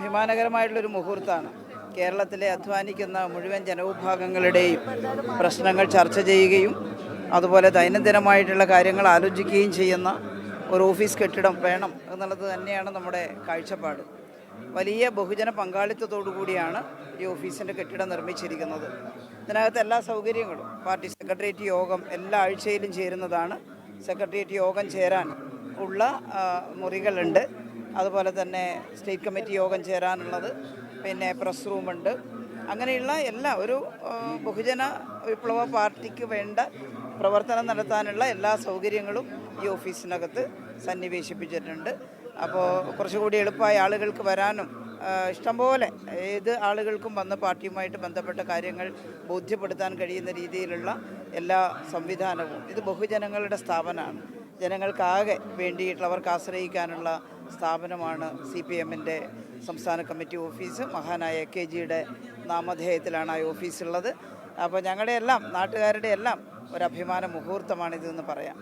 അഭിമാനകരമായിട്ടുള്ളൊരു മുഹൂർത്തമാണ്. കേരളത്തിലെ അധ്വാനിക്കുന്ന മുഴുവൻ ജനവിഭാഗങ്ങളുടെയും പ്രശ്നങ്ങൾ ചർച്ച ചെയ്യുകയും അതുപോലെ ദൈനംദിനമായിട്ടുള്ള കാര്യങ്ങൾ ആലോചിക്കുകയും ചെയ്യുന്ന ഒരു ഓഫീസ് കെട്ടിടം വേണം എന്നുള്ളത് തന്നെയാണ് നമ്മുടെ കാഴ്ചപ്പാട്. വലിയ ബഹുജന പങ്കാളിത്തത്തോടു കൂടിയാണ് ഈ ഓഫീസിൻ്റെ കെട്ടിടം നിർമ്മിച്ചിരിക്കുന്നത്. ഇതിനകത്ത് എല്ലാ സൗകര്യങ്ങളും പാർട്ടി സെക്രട്ടേറിയറ്റ് യോഗം എല്ലാ ആഴ്ചയിലും ചേരുന്നതാണ്. സെക്രട്ടേറിയറ്റ് യോഗം ചേരാൻ ഉള്ള മുറികളുണ്ട്. അതുപോലെ തന്നെ സ്റ്റേറ്റ് കമ്മിറ്റി യോഗം ചേരാനുള്ളത്, പിന്നെ പ്രസ് റൂമുണ്ട്. അങ്ങനെയുള്ള എല്ലാ ഒരു ബഹുജന വിപ്ലവ പാർട്ടിക്ക് വേണ്ട പ്രവർത്തനം നടത്താനുള്ള എല്ലാ സൗകര്യങ്ങളും ഈ ഓഫീസിനകത്ത് സന്നിവേശിപ്പിച്ചിട്ടുണ്ട്. അപ്പോൾ കുറച്ചുകൂടി എളുപ്പമായി ആളുകൾക്ക് വരാനും ഇഷ്ടംപോലെ ഏത് ആളുകൾക്കും വന്ന് പാർട്ടിയുമായിട്ട് ബന്ധപ്പെട്ട കാര്യങ്ങൾ ബോധ്യപ്പെടുത്താൻ കഴിയുന്ന രീതിയിലുള്ള എല്ലാ സംവിധാനവും. ഇത് ബഹുജനങ്ങളുടെ സ്ഥാപനമാണ്. ജനങ്ങൾക്കാകെ വേണ്ടിയിട്ടുള്ളവർക്ക് ആശ്രയിക്കാനുള്ള സ്ഥാപനമാണ് CPM-ൻ്റെ സംസ്ഥാന കമ്മിറ്റി ഓഫീസ്. മഹാനായ AKGയുടെ നാമധേയത്തിലാണ് ആ ഓഫീസുള്ളത്. അപ്പോൾ ഞങ്ങളുടെ എല്ലാം നാട്ടുകാരുടെ എല്ലാം ഒരു അഭിമാന മുഹൂർത്തമാണിതെന്ന് പറയാം.